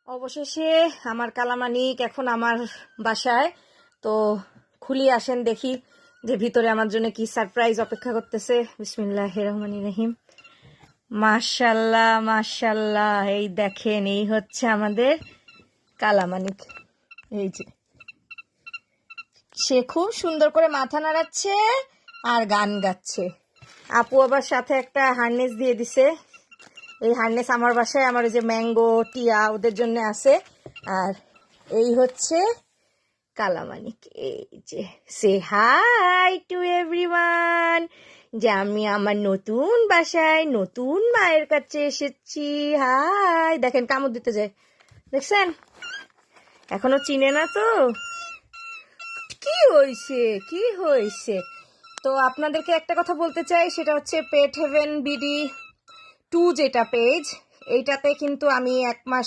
অবশেষে আমার কালামানিক এখন আমার বাসায়। তো খুলি, আসেন দেখি যে ভিতরে আমার জন্য কি সারপ্রাইজ অপেক্ষা করতেছে। বিসমিল্লাহির রহমানির রহিম। মাশাল্লাহ মাশাল্লাহ, এই দেখেন, এই হচ্ছে আমাদের কালামানিক। এই যে সে খুব সুন্দর করে মাথা নাড়াচ্ছে আর গান গাচ্ছে। আপু আবার সাথে একটা হার্নেস দিয়ে দিছে। এই হার্নেস আমার বাসায় আমার ওই যে ম্যাঙ্গো টিয়া ওদের জন্য আছে। আর এই হচ্ছে কালামানিক। এই যে সে হাই টু এভরিওয়ান, যে আমি আমার নতুন বাসায় নতুন মায়ের কাছে এসেছি। হাই, দেখেন কামড় দিতে যায়, দেখছেন? এখনো চিনে না তো। কি হয়েছে কি হয়েছে? তো আপনাদেরকে একটা কথা বলতে চাই, সেটা হচ্ছে পেট হেভেন BD 2 যেটা পেজ, এইটাতে কিন্তু আমি 1 মাস